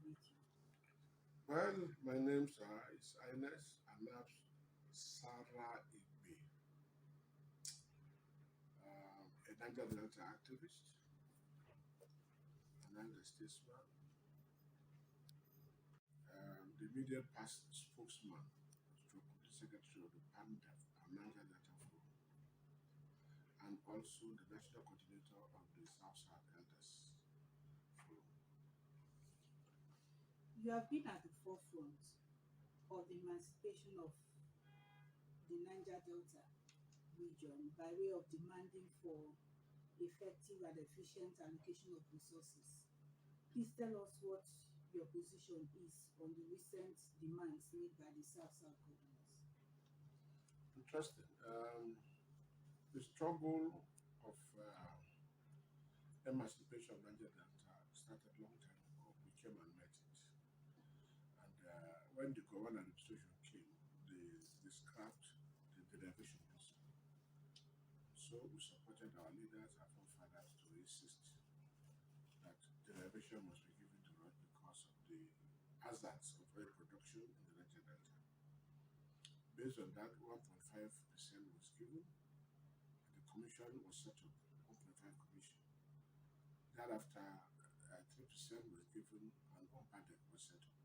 meet you? Well, my name is HRH Anabs Sara Igbe, a Niger Delta activist, an elder statesman, the media past spokesman, stroke the secretary of the PANDEF and Niger Delta Forum, and also the national coordinator of the South Elders Forum. You have been at the forefront of the emancipation of the Niger Delta region by way of demanding for effective and efficient allocation of resources. Please tell us what your position is on the recent demands made by the South governors. Interesting. The struggle of emancipation of Niger Delta started a long time ago. We came and met it. And when the government administration came, they scrapped the derivation principle. So we supported our leaders, our forefathers to insist that derivation must be given to us because of the hazards of oil production in the Niger Delta. Based on that, 1.5% was given, and the commission was set up, 1.5 commission. Thereafter, 3% was given, and UNPADEC was set up.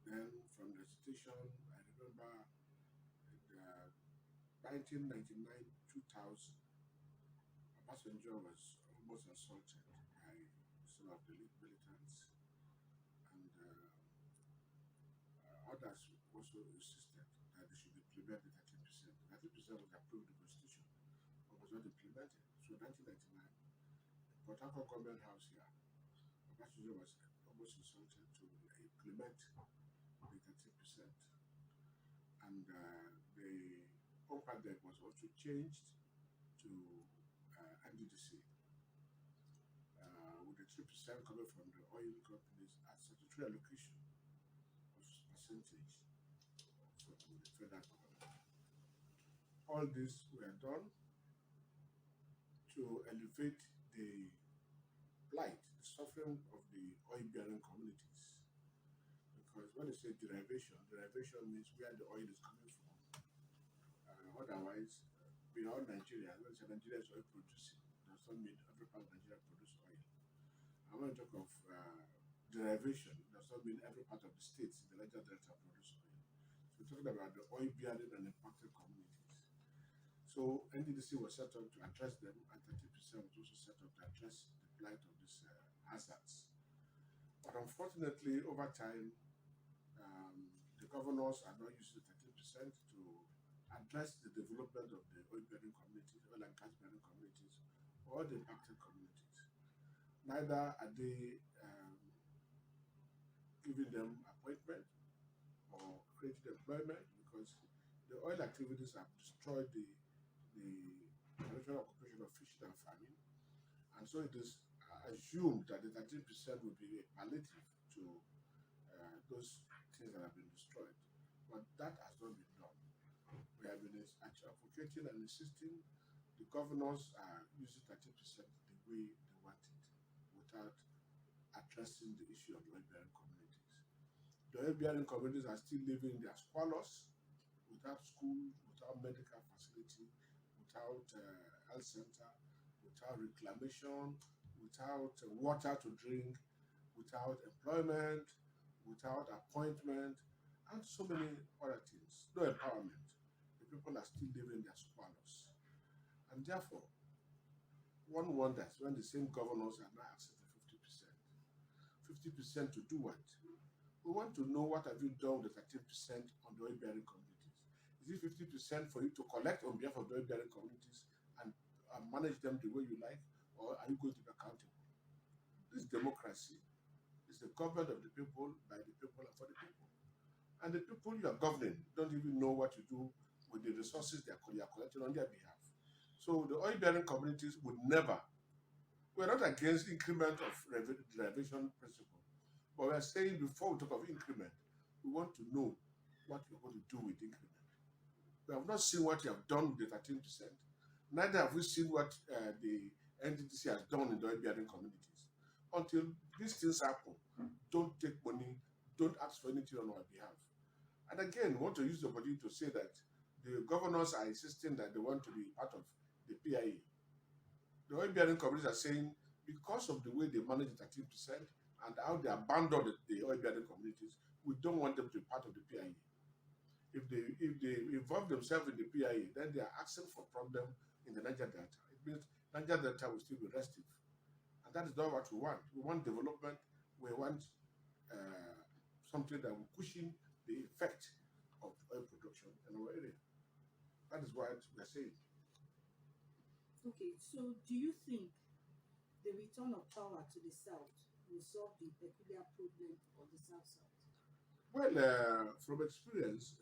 Then, from the station, I remember in 1999 2000, Obasanjo was almost assaulted by some of the militants, and others also insisted that they should implement the 13%. The 13% was approved in the constitution, but was not implemented. So, 1999, the Port Harcourt Government House here, Obasanjo was almost insulted to implement the 13%. And the UNPADEC was also changed to NDDC, with the 3% coming from the oil companies at statutory allocation of percentage from the federal government. All this were done to elevate the plight, the suffering of the oil-bearing communities. Because when they say derivation means where the oil is coming from. Otherwise, beyond Nigeria, when say Nigeria is oil producing, does not mean every part of Nigeria produces oil. And when we talk of derivation, does not mean every part of the states in the Niger Delta produce oil. So we're talking about the oil bearing and impacted communities. So NDDC was set up to address them, and 30% was also set up to address the plight of these hazards. But unfortunately, over time, the governors are not using the 13% to address the development of the oil-bearing communities, oil and gas-bearing communities, or the impacted communities. Neither are they giving them appointment or creating employment, because the oil activities have destroyed the traditional occupation of fishing and farming. And so it is assumed that the 13% will be a palliative to those things that have been destroyed. But that has not been done. We have been advocating and insisting the governors are using 30% the way they want it, without addressing the issue of the oil-bearing communities. The oil-bearing communities are still living in their squalors, without schools, without medical facility, without health center, without reclamation, without water to drink, without employment, without appointment, and so many other things. No empowerment. The people are still living in their squalors. And therefore, one wonders when the same governors are now asking for 50%. 50% to do what? We want to know what have you done with the 13% on the oil-bearing communities. Is it 50% for you to collect on behalf of the oil-bearing communities and manage them the way you like, or are you going to be accountable? This democracy is the government of the people, by the people, and for the people. And the people you are governing don't even know what you do with the resources they are collecting on their behalf. So the oil-bearing communities would never, we're not against increment of derivation principle, but we're saying before we talk of increment, we want to know what you're going to do with increment. We have not seen what you have done with the 13%. Neither have we seen what the NDDC has done in the oil-bearing communities. Until these things happen, don't take money, don't ask for anything on our behalf. And again, I want to use the opportunity to say that the governors are insisting that they want to be part of the PIA. The oil bearing companies are saying because of the way they manage the 13% and how they abandoned the oil bearing communities, we don't want them to be part of the PIA. If they involve themselves in the PIA, then they are asking for problem in the Niger Delta. It means Niger Delta will still be restive. And that is not what we want. We want development. We want something that will cushion the effect of oil production in our area. That is what we are saying. Okay, so do you think the return of power to the South will solve the peculiar problem of the South-South? Well, from experience,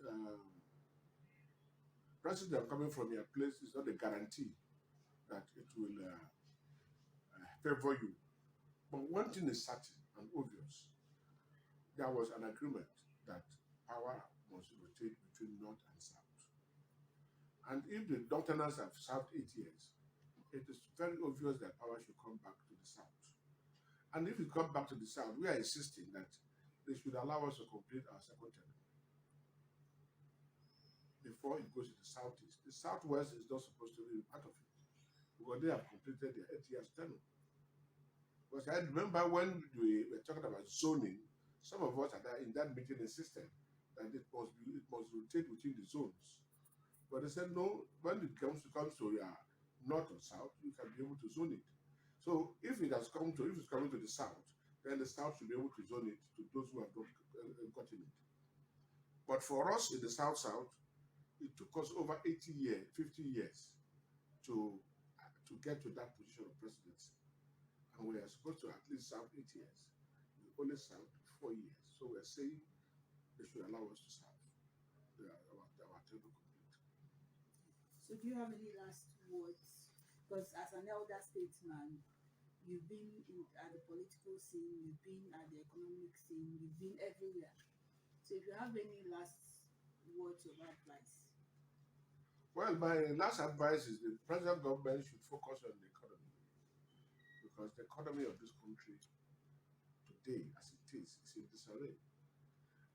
president coming from your place is not a guarantee that it will favor you. But one thing is certain and obvious. There was an agreement that power must rotate between North and South. And if the Northerners have served 8 years, it is very obvious that power should come back to the South. And if it comes back to the South, we are insisting that they should allow us to complete our second term before it goes to the Southeast. The Southwest is not supposed to be part of it because they have completed their 8 years term. Because I remember when we were talking about zoning, some of us in that meeting insisted that it must rotate within the zones. But they said no, when it comes to north or south, you can be able to zone it. So if it's coming to the south, then the south should be able to zone it to those who have not gotten it. But for us in the south, it took us over 80 years, 50 years to get to that position of presidency. And we are supposed to at least serve 8 years. We only served 4 years. So we're saying they should allow us to serve our term complete. So do you have any last words? Because as an elder statesman, you've been at the political scene, you've been at the economic scene, you've been everywhere. So if you have any last words of advice? Well, my last advice is the present government should focus on the economy, because the economy of this country today, as it is in disarray.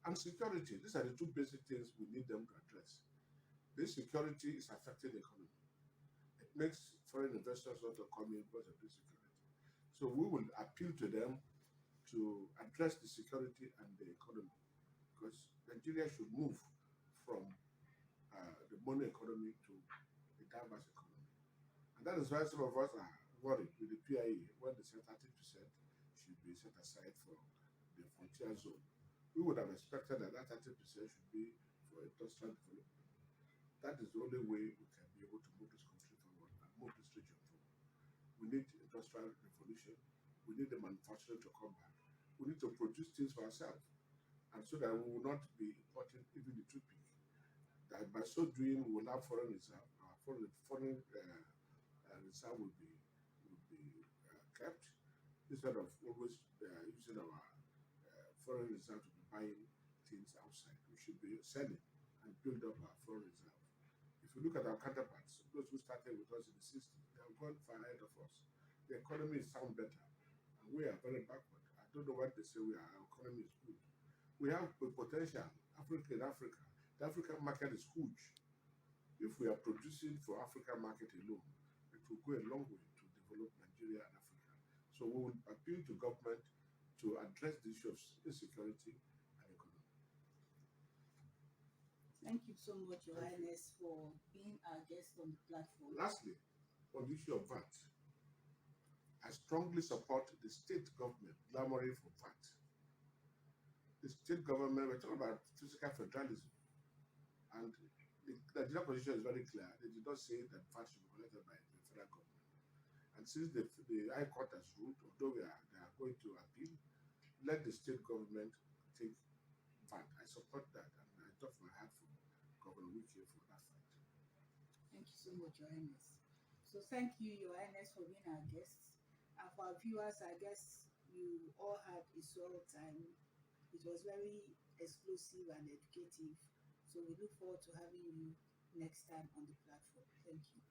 And security, these are the two basic things we need them to address. This security is affecting the economy. It makes foreign investors want to come in because of this security. So we will appeal to them to address the security and the economy, because Nigeria should move from the money economy to a diverse economy. And that is why some of us are worried with the PIA when they said 30% should be set aside for the frontier zone. We would have expected that 30% should be for industrial development. That is the only way we can be able to move this country forward and move this region forward. We need industrial revolution. We need the manufacturing to come back. We need to produce things for ourselves, and so that we will not be importing even the toothpick. That by so doing, we will have foreign reserve. Our foreign reserve will be kept, instead of always using our foreign reserve to be buying things outside. We should be selling and build up our foreign reserve. If you look at our counterparts, those who started with us in the 60s, they have gone far ahead of us. The economy sounds better, and we are very backward. I don't know what they say our economy is good. We have potential. In Africa, the African market is huge. If we are producing for African market alone, it will go a long way to develop Nigeria and Africa. So we will appeal to government to address the issue of insecurity and economy. Thank you so much, Your Highness, for being our guest on the platform. Lastly, on the issue of VAT, I strongly support the state government clamoring for VAT. The state government, we're talking about physical federalism, and the Nigerian position is very clear. They did not say that VAT should be collected by the federal government. And since the High Court has ruled, although they are going to appeal, let the state government take VAT. I support that, and I talk my heart for Governor Wike for that fight. Thank you so much, Your Highness. So thank you, Your Highness, for being our guest. And for our viewers, I guess you all had a swell time. It was very exclusive and educative. So we look forward to having you next time on the platform. Thank you.